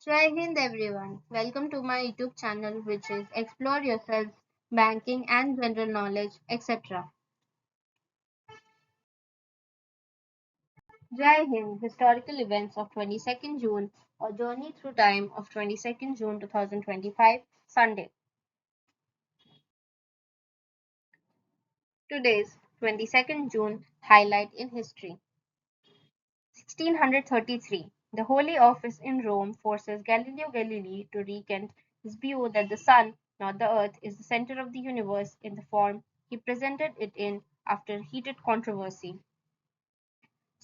Jai Hind everyone. Welcome to my YouTube channel which is Explore Yourself, Banking and General Knowledge, etc. Jai Hind, Historical Events of 22nd June, A Journey Through Time of 22nd June 2025, Sunday. Today's 22nd June highlight in history. 1633. The Holy Office in Rome forces Galileo Galilei to recant his view that the sun, not the earth, is the center of the universe in the form he presented it in after heated controversy.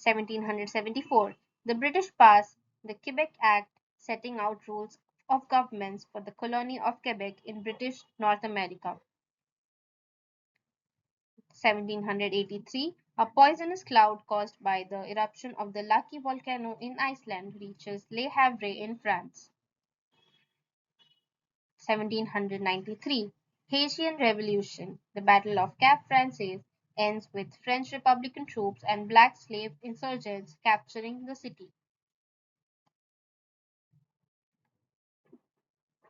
1774. The British pass the Quebec Act setting out rules of governments for the colony of Quebec in British North America. 1783, a poisonous cloud caused by the eruption of the Laki volcano in Iceland reaches Le Havre in France. 1793, Haitian Revolution. The Battle of Cap Français ends with French Republican troops and black slave insurgents capturing the city.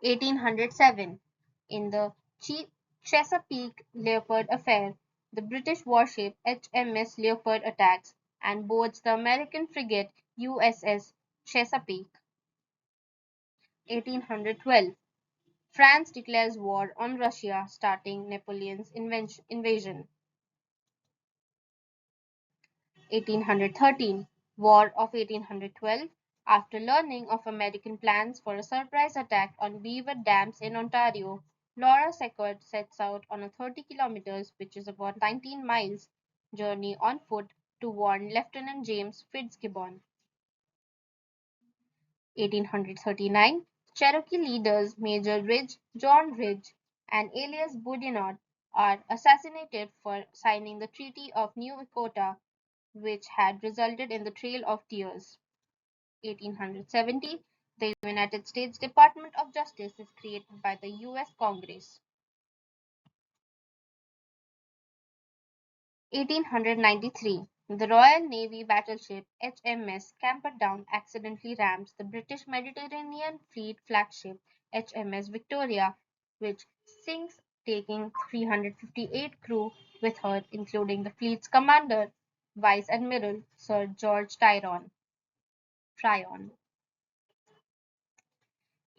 1807, in the Chesapeake Leopard affair, the British warship HMS Leopard attacks and boards the American frigate USS Chesapeake. 1812, France declares war on Russia, starting Napoleon's invasion. 1813, War of 1812. After learning of American plans for a surprise attack on Beaver Dams in Ontario, Laura Secord sets out on a 30 kilometers, which is about 19 miles, journey on foot to warn Lieutenant James Fitzgibbon. 1839, Cherokee leaders Major Ridge, John Ridge, and Elias Boudinot are assassinated for signing the Treaty of New Echota, which had resulted in the Trail of Tears. 1870, the United States Department of Justice is created by the U.S. Congress. 1893, the Royal Navy battleship HMS Camperdown accidentally rams the British Mediterranean Fleet flagship HMS Victoria, which sinks, taking 358 crew with her, including the fleet's commander, Vice Admiral Sir George Tryon.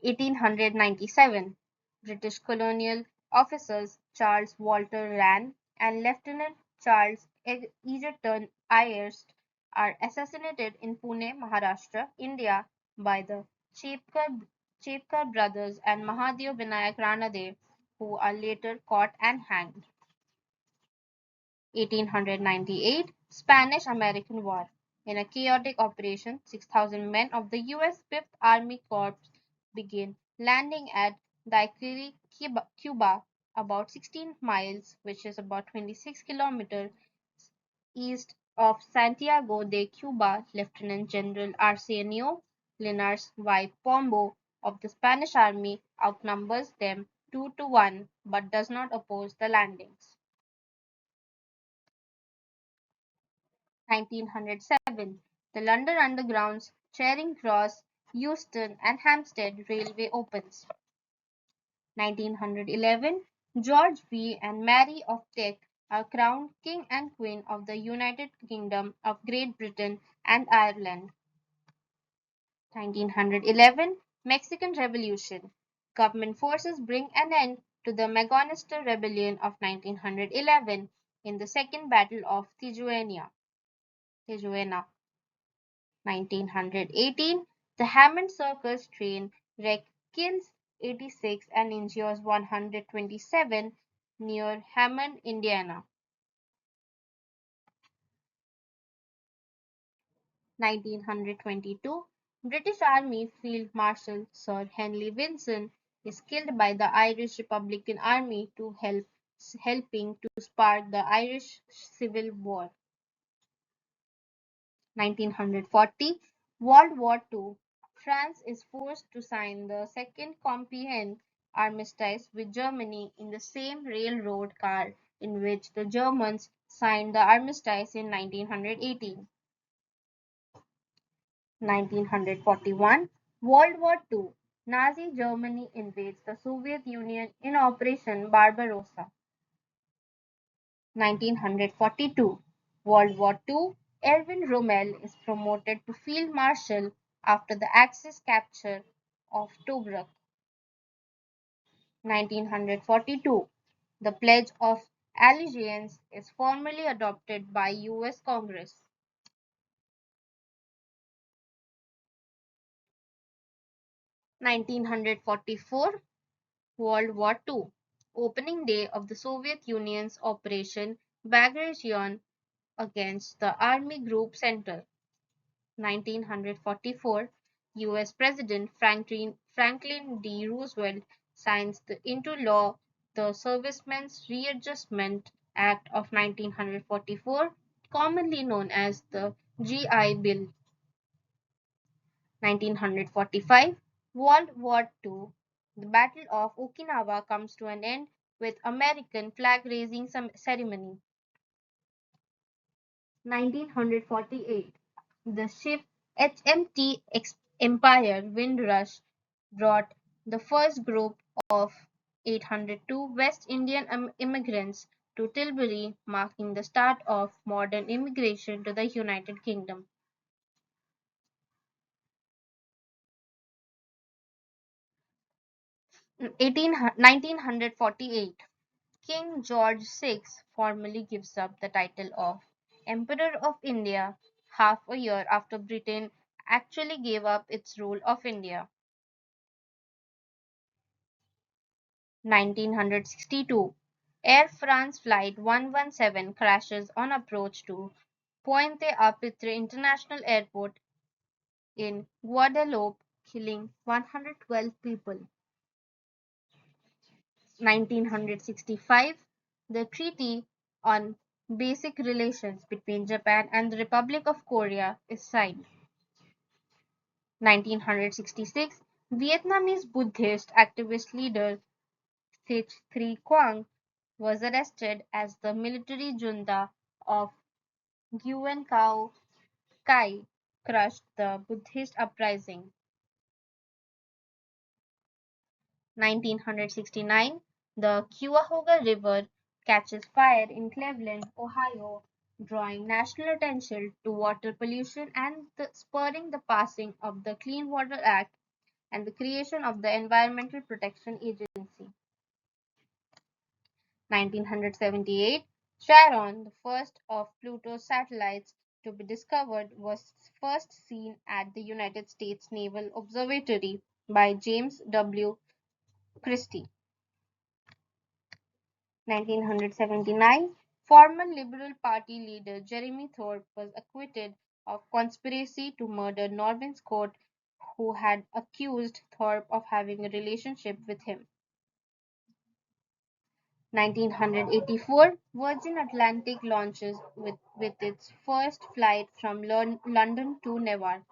1897, British colonial officers Charles Walter Rann and Lieutenant Charles Egerton Ayerst are assassinated in Pune, Maharashtra, India by the Chepkar brothers and Mahadev Vinayak Ranade, who are later caught and hanged. 1898, Spanish-American War. In a chaotic operation, 6,000 men of the U.S. Fifth Army Corps begin landing at Daiquiri, Cuba, about 16 miles, which is about 26 kilometers east of Santiago de Cuba. Lieutenant General Arsenio Linares y Pombo of the Spanish Army outnumbers them 2-1 but does not oppose the landings. 1907, the London Underground's Charing Cross, Euston and Hampstead Railway opens. 1911, George V and Mary of Teck are crowned King and Queen of the United Kingdom of Great Britain and Ireland. 1911, Mexican Revolution. Government forces bring an end to the Magonista Rebellion of 1911 in the Second Battle of Tijuana. 1918, the Hammond Circus train wreck kills 86 and injures 127 near Hammond, Indiana. 1922, British Army Field Marshal Sir Henry Wilson is killed by the Irish Republican Army helping to spark the Irish Civil War. 1940, World War II. France is forced to sign the Second Compiègne Armistice with Germany in the same railroad car in which the Germans signed the armistice in 1918. 1941, World War II. Nazi Germany invades the Soviet Union in Operation Barbarossa. 1942. World War II. Erwin Rommel is promoted to Field Marshal after the Axis capture of Tobruk. 1942. The Pledge of Allegiance is formally adopted by US Congress. 1944. World War II. Opening day of the Soviet Union's Operation Bagration against the Army Group Center. 1944. US President Franklin D. Roosevelt signs into law the Servicemen's Readjustment Act of 1944, commonly known as the GI Bill. 1945. World War II. The Battle of Okinawa comes to an end with American flag raising ceremony. 1948. The ship HMT Empire Windrush brought the first group of 802 West Indian immigrants to Tilbury, marking the start of modern immigration to the United Kingdom. 1948. King George VI formally gives up the title of Emperor of India half a year after Britain actually gave up its rule of India. 1962. Air France Flight 117 crashes on approach to Pointe-à-Pitre International Airport in Guadeloupe, killing 112 people. 1965. The Treaty on Basic Relations between Japan and the Republic of Korea is signed. 1966. Vietnamese Buddhist activist leader Thich Tri Quang was arrested as the military junta of Nguyen Cao Kai crushed the Buddhist uprising. 1969. The Cuyahoga River catches fire in Cleveland, Ohio, drawing national attention to water pollution and spurring the passing of the Clean Water Act and the creation of the Environmental Protection Agency. 1978. Charon, the first of Pluto's satellites to be discovered, was first seen at the United States Naval Observatory by James W. Christie. 1979. Former Liberal Party leader Jeremy Thorpe was acquitted of conspiracy to murder Norman Scott, who had accused Thorpe of having a relationship with him. 1984. Virgin Atlantic launches with its first flight from London to Newark.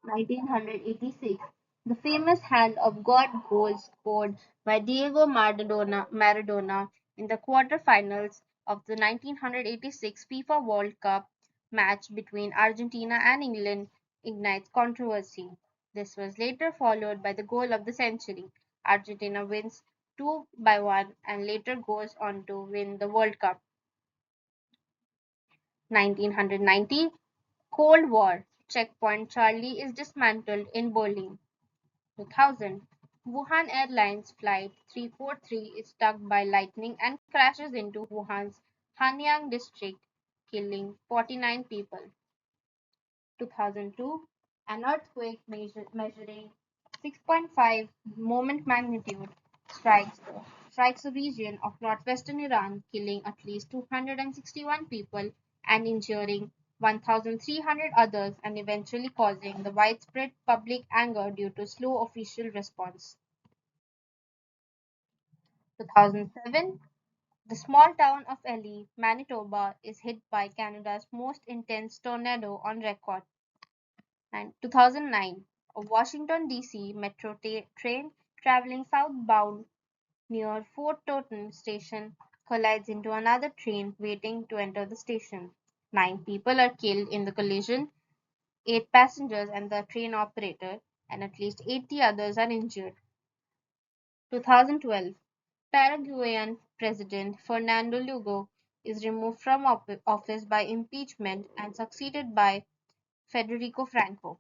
1986. The famous Hand of God goal scored by Diego Maradona in the quarterfinals of the 1986 FIFA World Cup match between Argentina and England ignites controversy. This was later followed by the goal of the century. Argentina wins 2-1 and later goes on to win the World Cup. 1990. Cold War. Checkpoint Charlie is dismantled in Berlin. 2000. Wuhan Airlines Flight 343 is struck by lightning and crashes into Wuhan's Hanyang district, killing 49 people. 2002. An earthquake measuring 6.5 moment magnitude strikes a region of northwestern Iran, killing at least 261 people and injuring 1,300 others and eventually causing the widespread public anger due to slow official response. 2007. The small town of Elie, Manitoba, is hit by Canada's most intense tornado on record. And 2009. A Washington, D.C. metro train traveling southbound near Fort Totten station collides into another train waiting to enter the station. 9 people are killed in the collision, 8 passengers and the train operator, and at least 80 others are injured. 2012. Paraguayan President Fernando Lugo is removed from office by impeachment and succeeded by Federico Franco.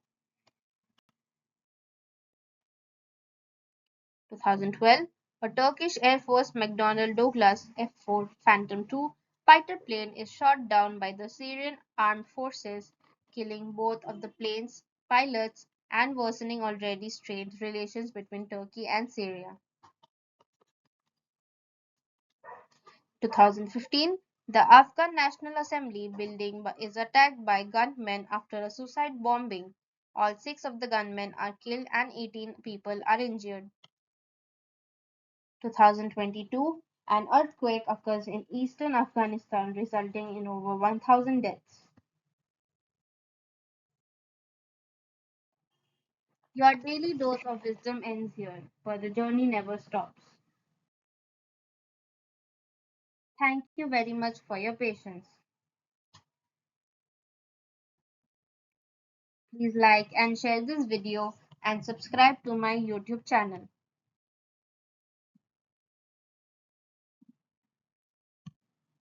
2012, a Turkish Air Force McDonnell Douglas F-4 Phantom II fighter plane is shot down by the Syrian armed forces, killing both of the plane's pilots and worsening already strained relations between Turkey and Syria. 2015, the Afghan National Assembly building is attacked by gunmen after a suicide bombing. All 6 of the gunmen are killed and 18 people are injured. 2022, an earthquake occurs in eastern Afghanistan, resulting in over 1,000 deaths. Your daily dose of wisdom ends here, but the journey never stops. Thank you very much for your patience. Please like and share this video and subscribe to my YouTube channel.